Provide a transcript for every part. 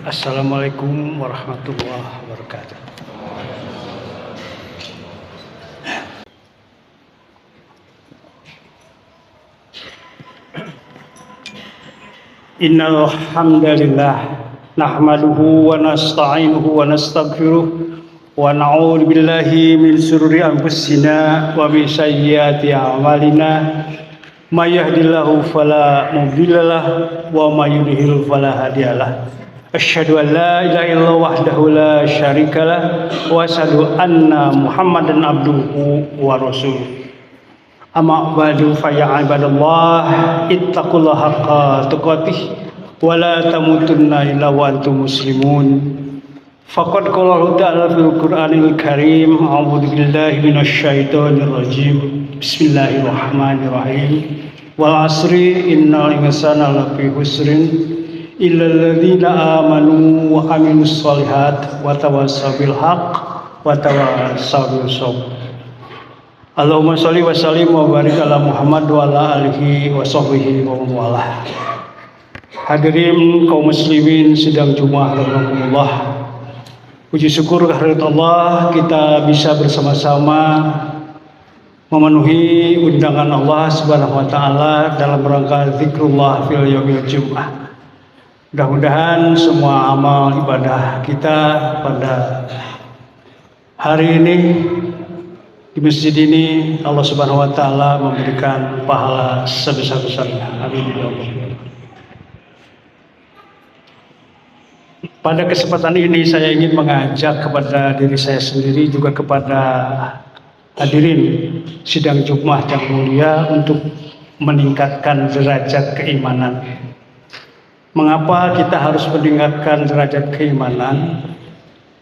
Assalamualaikum warahmatullahi wabarakatuh. Innal hamdalillah nahmaduhu wa nasta'inuhu wa nastaghfiruh wa na'udzu billahi min shururi anfusina wa min sayyiati a'malina. May yahdihillahu fala mudhillalah wa may yudhlil fala hadiyalah. Asyhadu an la ilaha illallah wahdahu la syarikalah wa asyhadu anna Muhammadan abduhu wa rasuluh. Amma ba'du fa ya ibadallah ittaqullaha haqqa tuqatih wa la tamutunna illa wa antum muslimun. Faqad qala Allah ta'ala fil Qur'anil Karim, a'udzu billahi minasy syaithanir rajim. Bismillahirrahmanirrahim. Wal 'asri innal insana lafi khusrin illal ladzina amanu wa amilus sholihat wa tawassaw bil haqq wa tawassaw bis sabr. Allahumma sholli wa sallim wa barik ala Muhammad wa ala alihi wa sahbihi wa mawalah. Hadirin kaum muslimin sidang Jumat rahimakumullah. Puji syukur kehadirat Allah kita bisa bersama-sama memenuhi undangan Allah Subhanahu wa taala dalam rangka zikrullah fil yaumil Jum'ah. Mudah-mudahan semua amal ibadah kita pada hari ini di masjid ini Allah Subhanahu wa taala memberikan pahala sebesar-besarnya. Amin ya Allah. Pada kesempatan ini saya ingin mengajak kepada diri saya sendiri juga kepada hadirin sidang Jumat yang mulia untuk meningkatkan derajat keimanan. Mengapa kita harus meningkatkan derajat keimanan?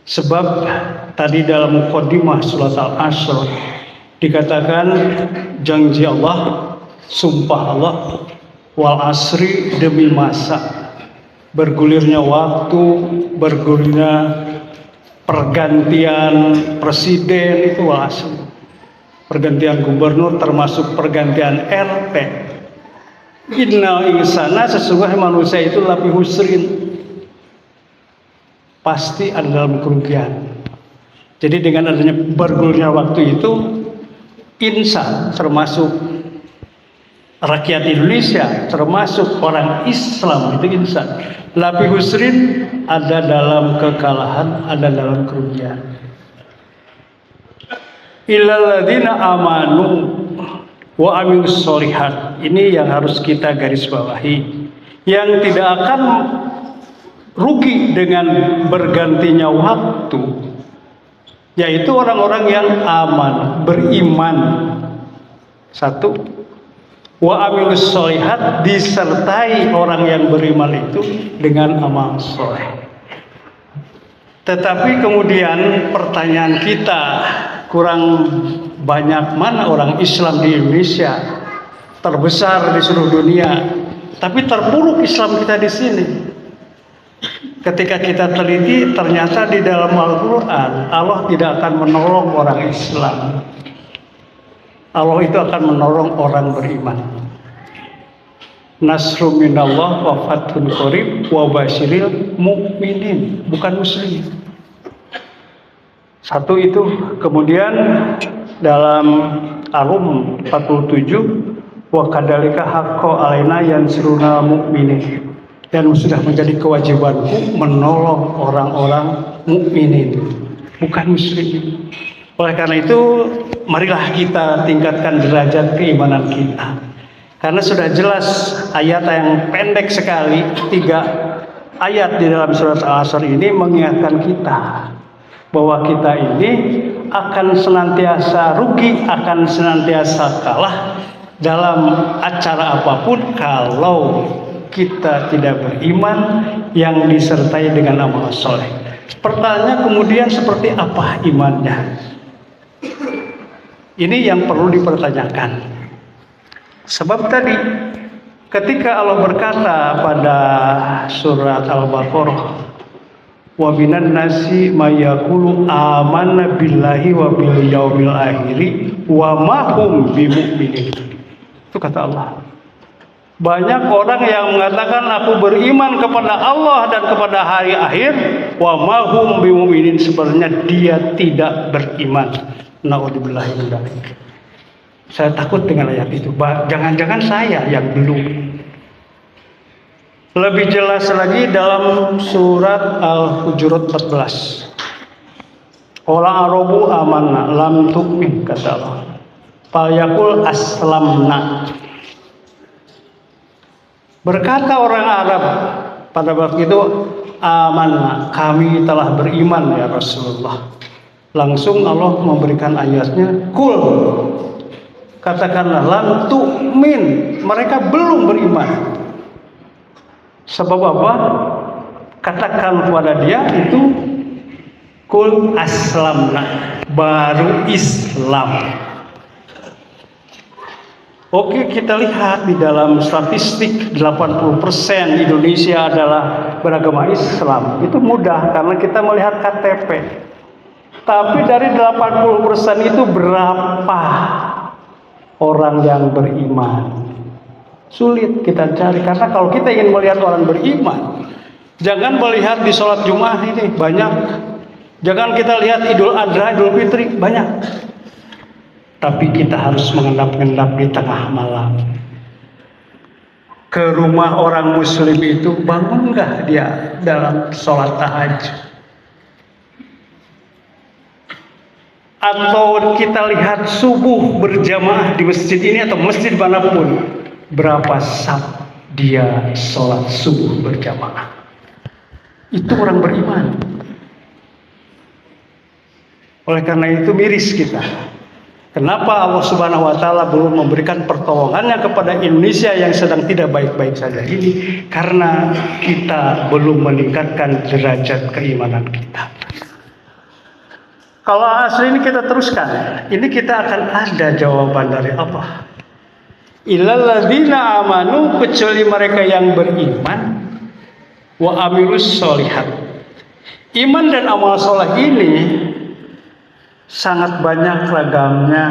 Sebab tadi dalam mukadimah surat Al-Asr dikatakan janji Allah, sumpah Allah, wal asri demi masa, bergulirnya waktu, bergulirnya pergantian presiden itu wal asri, pergantian gubernur termasuk pergantian RT. Innal insana sesungguhnya manusia itu lafi husrin, pasti ada dalam kerugian. Jadi dengan adanya bergulirnya waktu itu, insan termasuk rakyat Indonesia, termasuk orang Islam itu insan lafi husrin, ada dalam kekalahan, ada dalam kerugian. Illal ladzina amanu wa amilus sholihat, ini yang harus kita garis bawahi. Yang tidak akan rugi dengan bergantinya waktu, yaitu orang-orang yang aman, beriman. Satu, wa amilus sholihat, disertai orang yang beriman itu dengan amal soleh. Tetapi kemudian pertanyaan kita, kurang banyak mana orang Islam di Indonesia, terbesar di seluruh dunia, tapi terpuruk Islam kita di sini. Ketika kita teliti, ternyata di dalam Al-Quran Allah tidak akan menolong orang Islam. Allah itu akan menolong orang beriman. Nasru minallah wa fathun qarib wa basyiril mu'minin, bukan muslim. Satu itu. Kemudian dalam Ar-Rum 47, wa kadzalika haqqo alaina yansruna mu'minin, dan sudah menjadi kewajibanku menolong orang-orang mukminin, bukan muslim. Oleh karena itu, marilah kita tingkatkan derajat keimanan kita. Karena sudah jelas ayat yang pendek sekali, 3 ayat di dalam surat Al-Asr ini mengingatkan kita bahwa kita ini akan senantiasa rugi, akan senantiasa kalah dalam acara apapun kalau kita tidak beriman yang disertai dengan amal soleh. Pertanyaan kemudian seperti apa imannya? Ini yang perlu dipertanyakan. Sebab tadi ketika Allah berkata pada surat Al-Baqarah, wa minan nasi may yaqulu amanna billahi wa bil yaumil akhir wa ma hum bimu'minin. Itu kata Allah. Banyak orang yang mengatakan aku beriman kepada Allah dan kepada hari akhir, wa ma hum bimumin, sebenarnya dia tidak beriman. Naudzubillah min dzalik. Saya takut dengan ayat itu. Jangan-jangan saya yang belum. Lebih jelas lagi dalam surat Al-Hujurat 14. Qala arabu amanna lam tu'min, kata Allah. Fayaqul aslamna. Berkata orang Arab pada waktu itu, amanna, kami telah beriman ya Rasulullah. Langsung Allah memberikan ayatnya, kul, katakanlah lam tu'min, mereka belum beriman. Sebab apa? Katakan kepada dia itu, kul aslamna, baru Islam. Oke, kita lihat di dalam statistik 80% Indonesia adalah beragama Islam. Itu mudah karena kita melihat KTP. Tapi dari 80% itu berapa orang yang beriman? Sulit kita cari, karena kalau kita ingin melihat orang beriman, jangan melihat di sholat Jumat ini banyak. Jangan kita lihat Idul Adha, Idul Fitri banyak. Tapi kita harus mengendap-endap di tengah malam. Ke rumah orang muslim itu bangun nggak dia dalam sholat tahajud? Atau kita lihat subuh berjamaah di masjid ini atau masjid manapun, berapa saf dia sholat subuh berjamaah? Itu orang beriman. Oleh karena itu miris kita. Kenapa Allah Subhanahu wa Ta'ala belum memberikan pertolongannya kepada Indonesia yang sedang tidak baik-baik saja ini? Karena kita belum meningkatkan derajat keimanan kita. Kalau asli ini kita teruskan, ini kita akan ada jawaban dari Allah. Illal ladzina amanu, kecuali mereka yang beriman, wa amilus sholihat. Iman dan amal soleh ini sangat banyak ragamnya,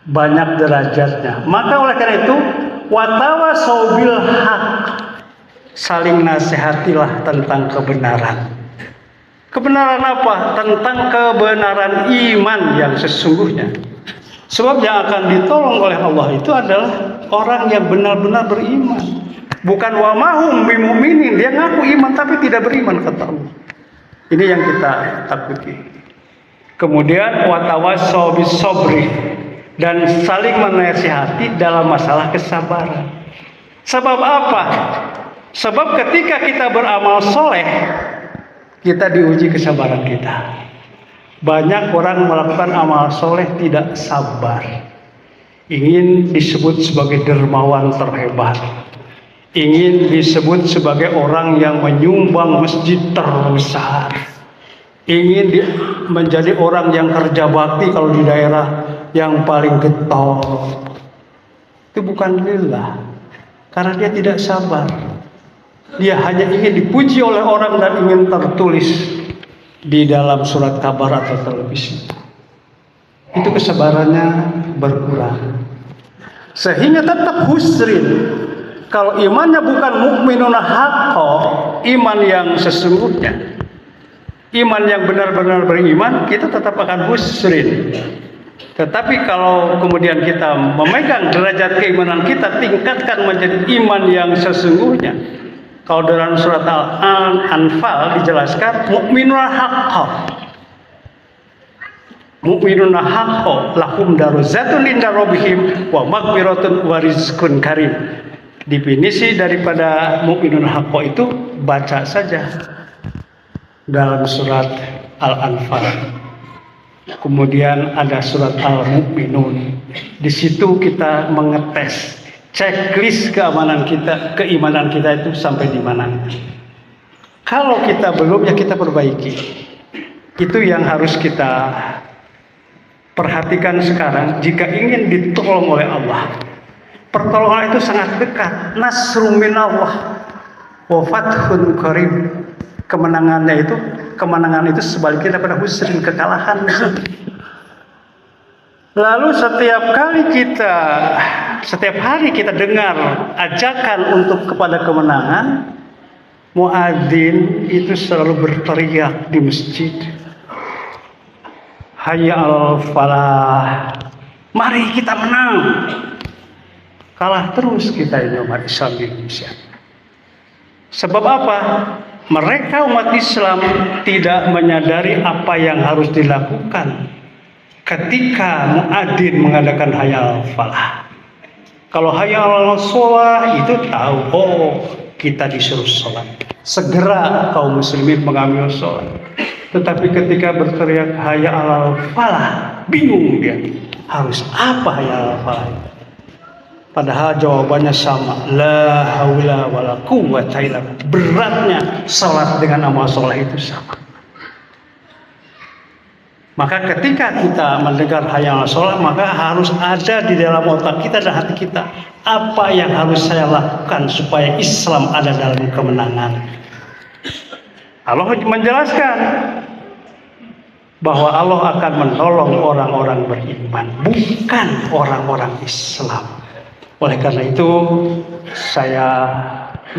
banyak derajatnya. Maka oleh karena itu, watawasau bil haq, saling nasihatilah tentang kebenaran. Kebenaran apa? Tentang kebenaran iman yang sesungguhnya. Sebab yang akan ditolong oleh Allah itu adalah orang yang benar-benar beriman. Bukan wa mahum bimumin, dia ngaku iman tapi tidak beriman, kata Allah. Ini yang kita takuti. Kemudian watawasau bis sabri, dan saling menasihati dalam masalah kesabaran. Sebab apa? Sebab ketika kita beramal soleh, kita diuji kesabaran kita. Banyak orang melakukan amal soleh tidak sabar, ingin disebut sebagai dermawan terhebat, ingin disebut sebagai orang yang menyumbang masjid terbesar, ingin menjadi orang yang kerja bakti kalau di daerah yang paling getol. Itu bukan lillah, karena dia tidak sabar. Dia hanya ingin dipuji oleh orang dan ingin tertulis di dalam surat kabar atau televisi. Itu kesabarannya berkurang, sehingga tetap husrin. Kalau imannya bukan mukminun haqqo, iman yang sesungguhnya, iman yang benar-benar beriman, kita tetap akan husrin. Tetapi kalau kemudian kita memegang derajat keimanan kita, tingkatkan menjadi iman yang sesungguhnya. Kalau dalam surat Al-Anfal dijelaskan mukminun haqqo. Mukminun haqqo lahum darajatun inda rabbihim wa maghfiratun wa rizqun karim. Definisi daripada mukminun haqqo itu baca saja dalam surat Al-Anfal. Kemudian ada surat Al-Mu'minun. Di situ kita mengetes checklist keimanan kita itu sampai di mana. Kalau kita belum, ya kita perbaiki. Itu yang harus kita perhatikan sekarang jika ingin ditolong oleh Allah. Pertolongan itu sangat dekat. Nasrum minallah wa fathun qarib. Kemenangan itu sebaliknya daripada husrin, kekalahan. Lalu setiap hari kita dengar ajakan untuk kepada kemenangan, muadzin itu selalu berteriak di masjid, hayya 'alal falah, mari kita menang. Kalah terus kita ini umat Islam di Indonesia. Sebab apa? Mereka umat Islam tidak menyadari apa yang harus dilakukan ketika muadzin mengadakan hayya 'alal falah. Kalau hayya 'alal shalah itu tahu, oh kita disuruh sholat. Segera kaum muslimin mengambil sholat. Tetapi ketika berteriak hayya 'alal falah, bingung dia. Harus apa hayya 'alal falah? Padahal jawabannya sama, la haula wala quwwata illa billah. Beratnya sholat dengan amal sholat itu sama. Maka ketika kita mendengar hayya 'alal shalah, maka harus ada di dalam otak kita dan hati kita, apa yang harus saya lakukan supaya Islam ada dalam kemenangan. Allah menjelaskan bahwa Allah akan menolong orang-orang beriman, bukan orang-orang Islam. Oleh karena itu, saya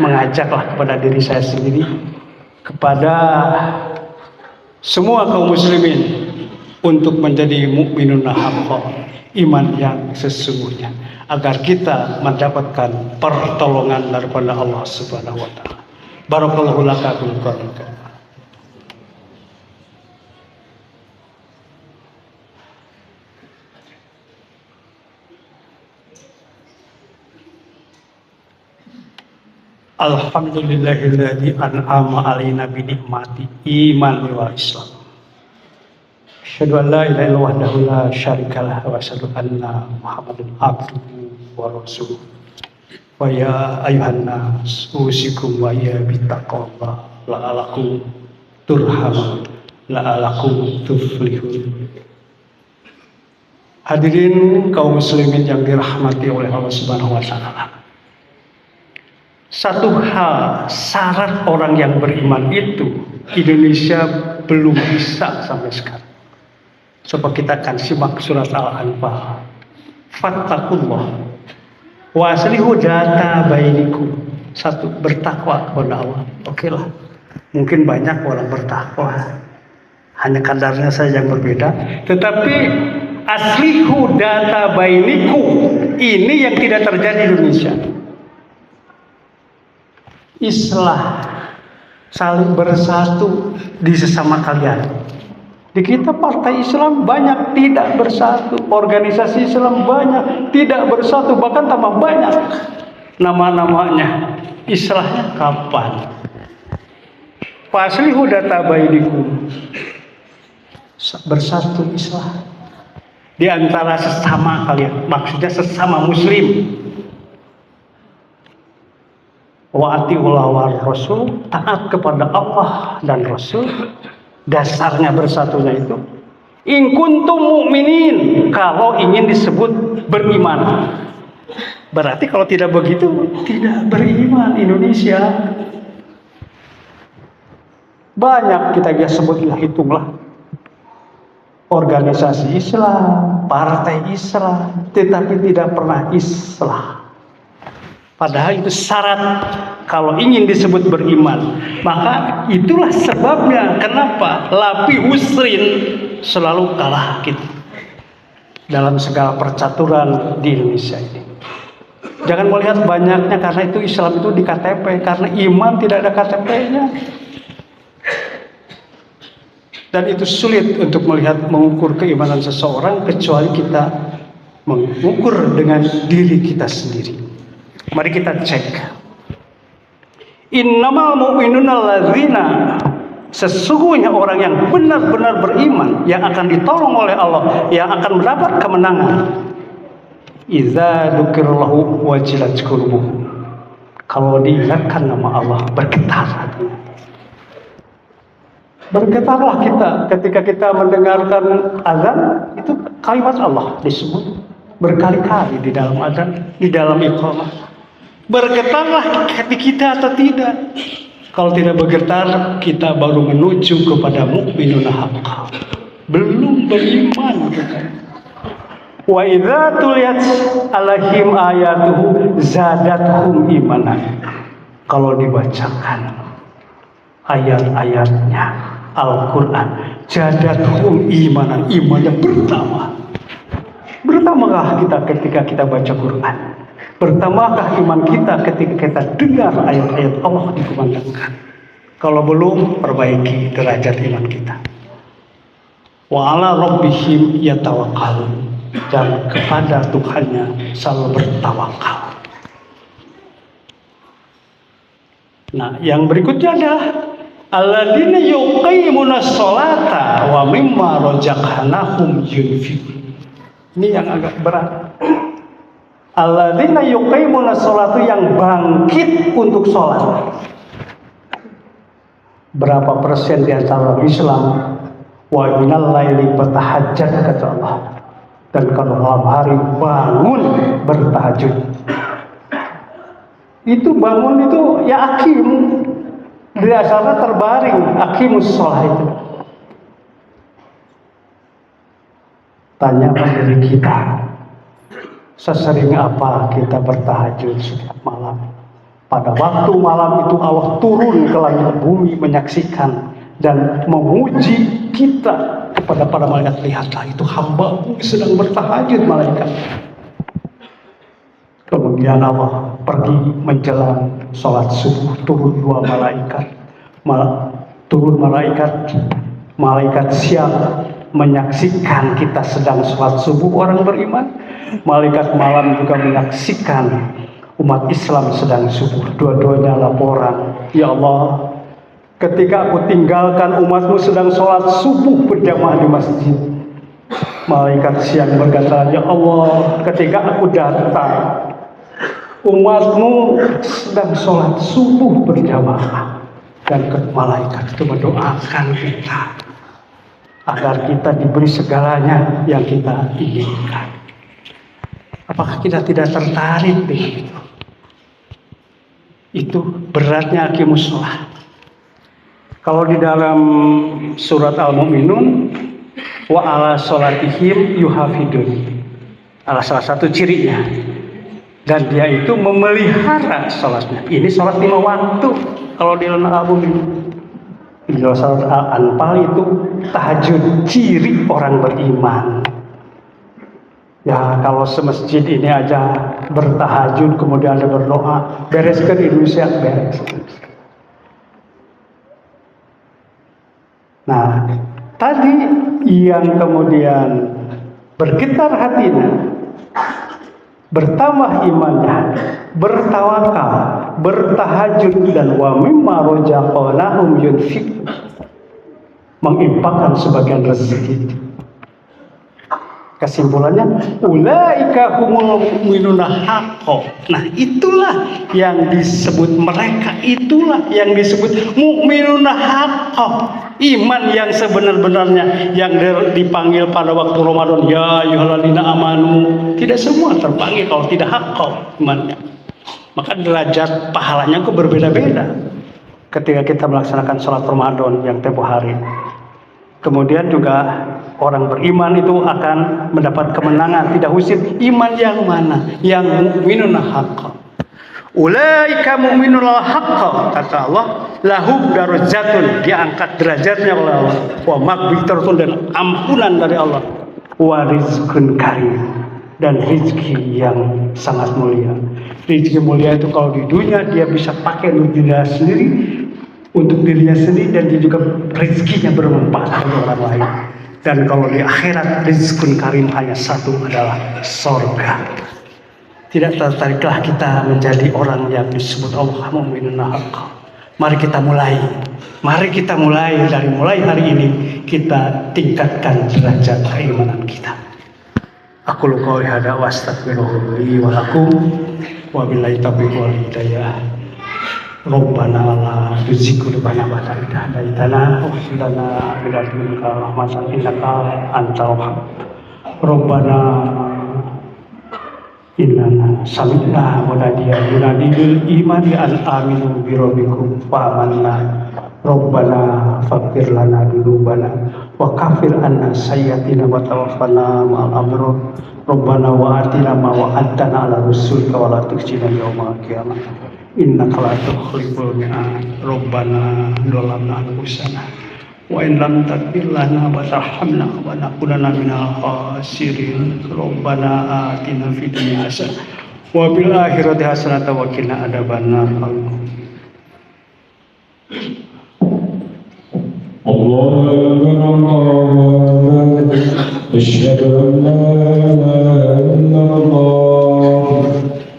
mengajaklah kepada diri saya sendiri, kepada semua kaum muslimin, untuk menjadi mukminun haqqan, iman yang sesungguhnya, agar kita mendapatkan pertolongan daripada Allah Subhanahu wa taala. Barakallahu laka bil Qur'an. Alhamdulillahilladzi an'ama 'alaina bi nikmati iman wal Islam. Asyhadu an la ilaha illallah wahdahu la syarikalah wa asyhadu anna Muhammadan abduhu wa rasuluh. Wa ya ayuhan nas usikum wa ya bittaqullah la'alakum turhamun la'alakum tuflihun. Hadirin kaum muslimin yang dirahmati oleh Allah Subhanahu wa taala. Satu hal, syarat orang yang beriman itu Indonesia belum bisa sampai sekarang. Coba kita akan simak surat Al-Anfal. Fattaqullah wa aslihu data bainikum. Satu, bertakwa kepada Allah. Oke lah, mungkin banyak orang bertakwa, hanya kadarnya saja yang berbeda. Tetapi aslihu data bainikum, ini yang tidak terjadi di Indonesia. Islah, saling bersatu di sesama kalian. Di kita partai Islam banyak tidak bersatu, organisasi Islam banyak tidak bersatu, bahkan tambah banyak nama-namanya. Islahnya kapan? Faslihu data bainikum, bersatu islah di antara sesama kalian, maksudnya sesama muslim. Wa atiullah wa rasul, taat kepada Allah dan Rasul. Dasarnya bersatunya itu in kuntum mu'minin, kalau ingin disebut beriman. Berarti kalau tidak begitu, tidak beriman Indonesia. Banyak kita bisa sebutlah, hitunglah organisasi Islam, partai Islam, tetapi tidak pernah islah. Padahal itu syarat kalau ingin disebut beriman. Maka itulah sebabnya kenapa lapi husrin selalu kalah kita dalam segala percaturan di Indonesia ini. Jangan melihat banyaknya karena itu Islam itu di KTP, karena iman tidak ada KTP-nya. Dan itu sulit untuk mengukur keimanan seseorang kecuali kita mengukur dengan diri kita sendiri. Mari kita cek. Innamal mu'minuna alladzina, sesungguhnya orang yang benar-benar beriman, yang akan ditolong oleh Allah, yang akan mendapat kemenangan. Idza dzukirallahu wajilat qulubuhum, kalau diingatkan nama Allah bergetar hatinya. Bergetarlah kita ketika kita mendengarkan azan, itu kalimat Allah disebut berkali-kali di dalam azan, di dalam iqamah. Bergetarlah hati kita atau tidak? Kalau tidak bergetar, kita baru menuju kepada mukminun haqqan. Belum beriman kita. Wa idza tuliyat alaihim ayatuhu zadathum imanan. Kalau dibacakan ayat-ayatnya Al-Quran, zadathum imanan, imannya bertambah. Bertambahkah kita ketika kita baca Quran? Bertambahkah iman kita ketika kita dengar ayat-ayat Allah dikumandangkan? Kalau belum, perbaiki derajat iman kita. Wa ala rabbihim yatawakkalun, dan kepada Tuhannya selalu bertawakal. Nah, yang berikutnya adalah alladzina yuqimunas sholata wa mimma razaqnahum yunfiqun. Ini yang agak berat. Alladzina yuqimunas sholata, yang bangkit untuk sholat. Berapa persen di antara Islam? Wa minal laili fatahajjat, kata Allah. Dan kalau malam hari bangun bertahajud. Itu bangun itu ya akim, dari asalnya terbaring, akimus sholat itu. Tanya pada diri kita, sesering apa kita bertahajud setiap malam? Pada waktu malam itu Allah turun ke langit bumi menyaksikan dan memuji kita kepada para malaikat. Lihatlah, itu hamba sedang bertahajud, malaikat. Kemudian Allah pergi menjelang sholat subuh, turun dua malaikat. Turun malaikat siang menyaksikan kita sedang sholat subuh orang beriman. Malaikat malam juga menyaksikan umat Islam sedang subuh. Dua-duanya laporan, ya Allah, ketika aku tinggalkan umatmu sedang sholat subuh berjamaah di masjid. Malaikat siang berkata, ya Allah, ketika aku datang umatmu sedang sholat subuh berjamaah. Dan malaikat itu mendoakan kita agar kita diberi segalanya yang kita inginkan. Apakah kita tidak tertarik dengan itu? Itu beratnya aqimus sholat. Kalau di dalam surat Al-Mu'minun, wa ala sholatihim yuhafidun, salah satu cirinya, dan dia itu memelihara sholatnya. Ini sholat 5 waktu. Kalau di dalam Al-Mu'minun, di dalam surat Al-Anfal itu tahajud, ciri orang beriman. Ya, kalau semasjid ini aja bertahajud, kemudian ada berdoa, bereskan Indonesia, beres. Nah, tadi yang kemudian bergetar hatinya, bertambah imannya, bertawakal, bertahajud, dan wa mimma razaqnahum yunfiqun, menginfakkan sebagian rezeki. Kesimpulannya, ulaika humul mu'minuna haqqo. Nah, itulah yang disebut mereka, itulah yang disebut mu'minuna haqqo. Iman yang sebenar-benarnya, yang dipanggil pada waktu Ramadan, ya ayyuhalladzina amanu. Tidak semua terpanggil kalau tidak haqqo imannya. Maka derajat pahalanya kok berbeda-beda ketika kita melaksanakan sholat Ramadan yang tempoh hari. Kemudian juga orang beriman itu akan mendapat kemenangan, tidak usir. Iman yang mana? Yang mu'minuna haqqan. Ulaika mu'minuna haqqan, kata Allah, lahum darajatun, diangkat derajatnya oleh Allah, wa maghfiratun, dan ampunan dari Allah, wa rizqun karim, dan rizki yang sangat mulia. Rizki mulia itu kalau di dunia dia bisa pakai untuk dirinya sendiri, untuk dirinya sendiri, dan dia juga rezekinya bermanfaat bagi orang lain. Dan kalau di akhirat, rizqun karim hanya satu, adalah sorga. Tidak tertariklah kita menjadi orang yang disebut Allah mu'minuna haqqan. Mari kita mulai. Mari kita mulai dari mulai hari ini, kita tingkatkan derajat keimanan kita. Aku qouli hada wa astaghfirullah li wa lakum wa billahi taufiq wal hidayah. Rabbana la tuzigh qulubana ba'da idh hadaytana wa hab lana min ladunka rahmatan innaka antal wahhab. Rabbana innana sami'na munadiyan yunadi lil imani an aminu bi rabbikum fa amanna. Rabbana faghfir lana dzunubana wa kafir anna sayyatina wa tawaffana ma'al abrar rabbana wa atina ma wa'adtana ala rusulika wa la tukhzina yaumal qiyamah innaka la tukhliful mi'ad rabbana dhalamna anfusana wa in lam taghfir lana wa tarhamna wa nakunanna minal khasirin rabbana atina fid dunya hasanah wa fil akhirati hasanah wa qina adzabannar. الله أكبر الله أكبر أشهد أن لا إله إلا الله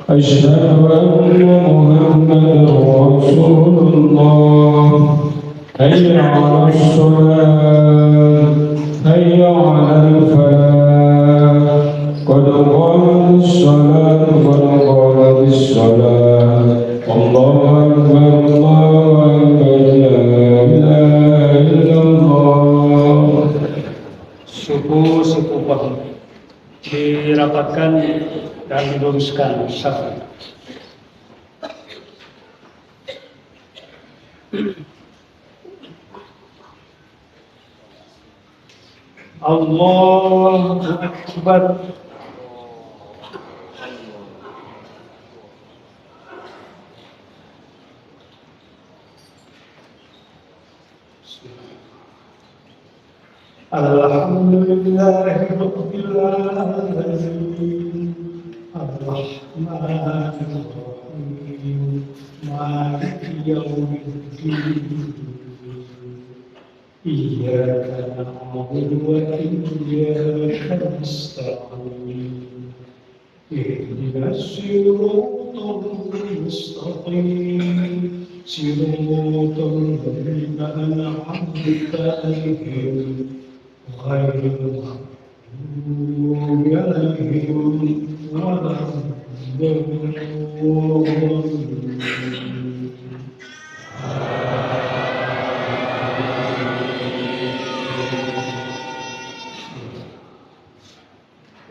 أشهد أن محمدا رسول الله حي على الصلاة حي على الفلاح قد قامت الصلاة قد قامت الصلاة الله أكبر الله أكبر لا إله إلا الله. Suku-suku dirapatkan dan diluruskan saf. Allahu Akbar. Alhamdulillahi Rabbil Alamin Ar-Rahmanir Rahim Maliki Yawmiddin Iyyaka na'budu wa iyyaka nasta'in Ihdinas siratal mustaqim Siratal ladzina an'amta 'alaihim غير المغضوب عليهم ولا الضالين.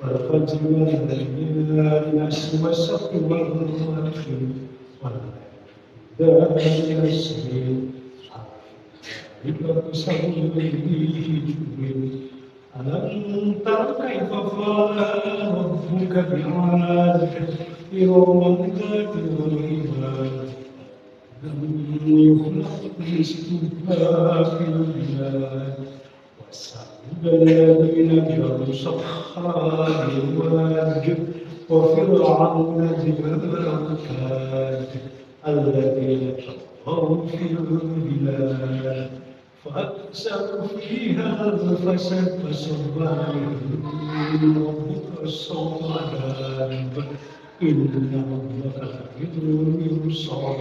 والفجر والناس والشق والرحم والذات الأسر ألم تر كيف فعل ربك بعاد إرم ذات العماد لم يخلق مثلها في البلاد وثمود الذين جابوا صخرا بالواد وفرعون ذي الأوتاد الذين طغوا في البلاد فأكثروا فيها الفساد فصب عليهم ربك صوت عذاب إن ربك لبالمرصاد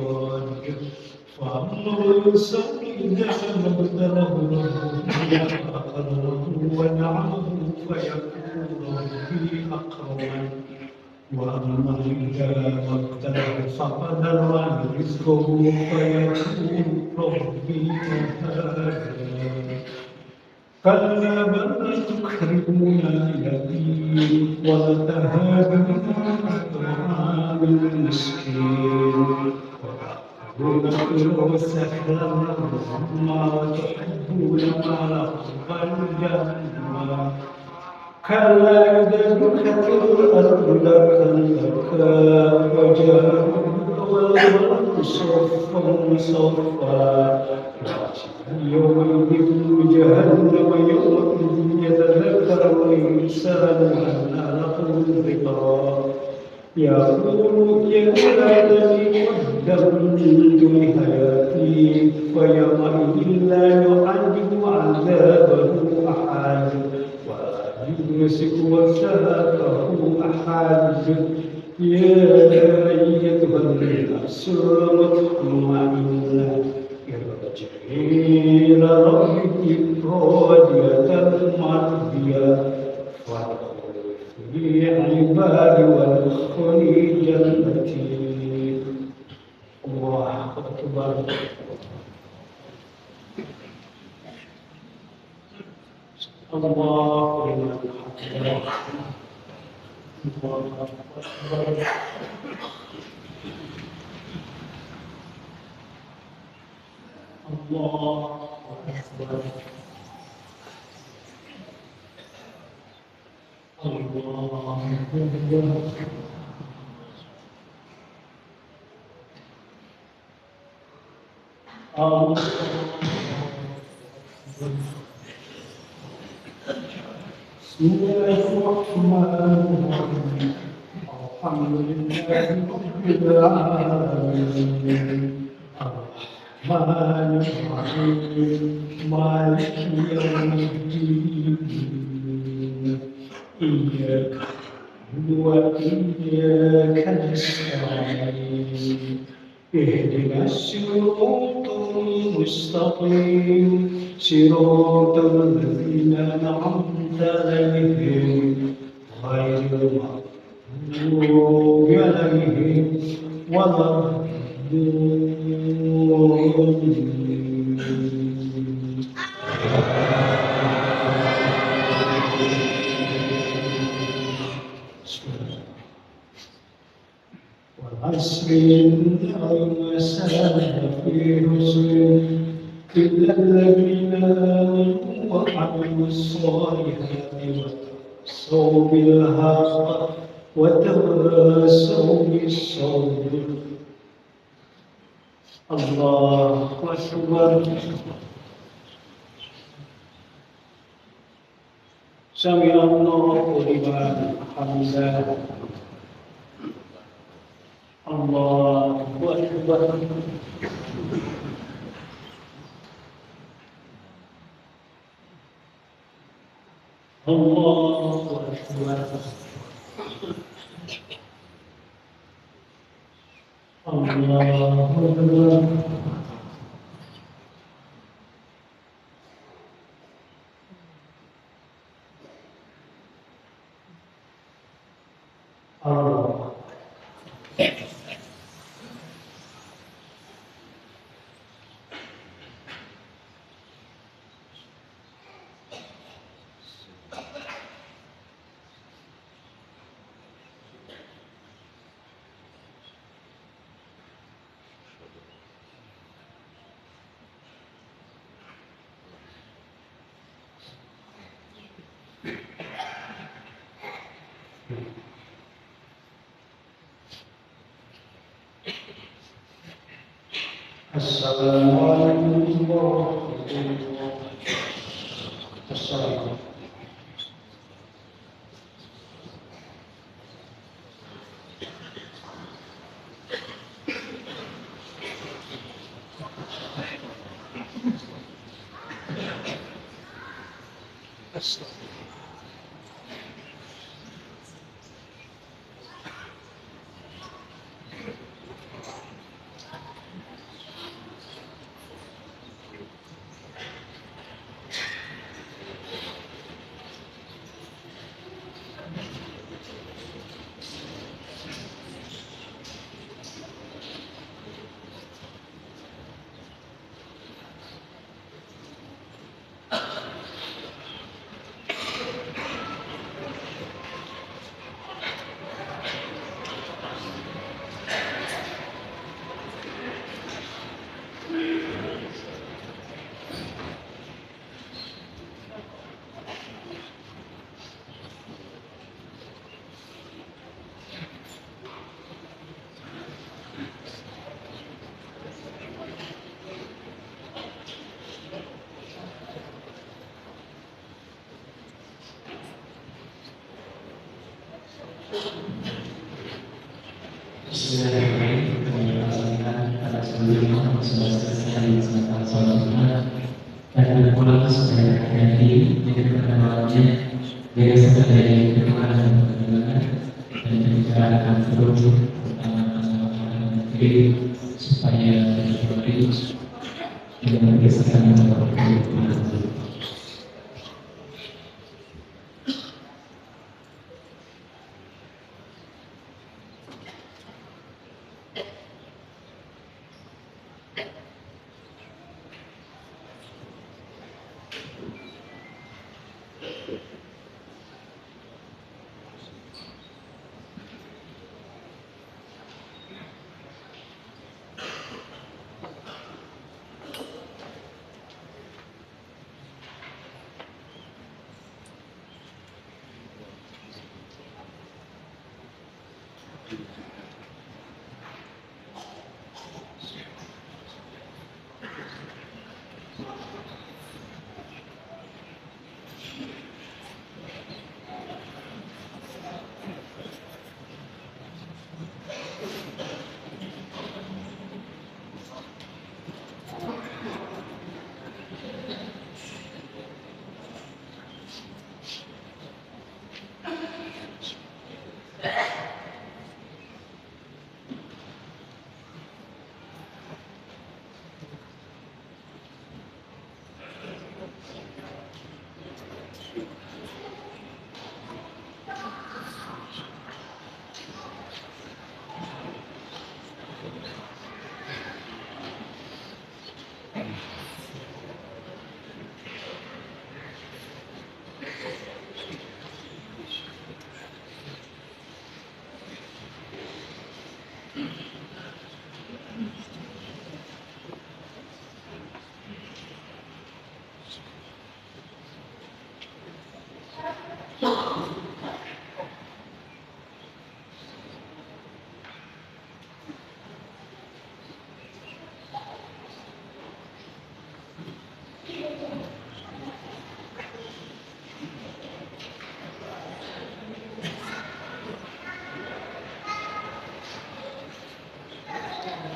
فأما الإنسان إذا ما ابتلاه ربه فأكرمه ونعمه فيقول ربي أكرمن وأما إذا ما ابتلاه فقدر عليه رزقه فيقول ربي أهانن كلا بل تكرمون اليتيم وتهابون على طعام المسكين وتأكلون السحر وتحبون مال الجنة كلا إذا دكت الأرض دكا وجاءوا والملك صفا صفا يومئذ بجهنم يومئذ يتذكر الإنسان وأنى له الذكرى يقول يا ليتني قدمت لحياتي فيومئذ لا يعذب عذابه أحد يمسك وثاقه أحد يا أيتها النفس المطمئنة ارجعي إلى ربك راضية مرضية فادخلي في عبادي وادخلي جنتي. الله أكبر. الله لمن حمده. الله أكبر. الله أكبر. Bismillahirrahmanirrahim. Alhamdulillahirabbil alamin. Ar-Rahmanir-Rahim. Maliki yaumiddin. Iyyaka na'budu wa iyyaka nasta'in. اهدنا الصراط المستقيم صراط الذين أنعمت عليهم غير المغضوب عليهم ولا الضالين. والعصر إن الإنسان لفي خسر إلا الذين آمنوا وعملوا الصالحات وتواصوا بالحق وتواصوا بالصبر. الله أكبر. سمع الله لمن حمده. الله أكبر. الله أكبر. الله أكبر. Allah. Assalamualaikum warahmatullahi wabarakatuh. Bismillahirrahmanirrahim. Pada sebelumnya sudah selesai tentang sholat Jumat dan pulang supaya hati-hati jadi perkenalannya dari dari kedudukan dan perkembangan dan membicarakan terus tentang masalah negeri supaya terjadi dengan kesesakan dan perkembangan. yang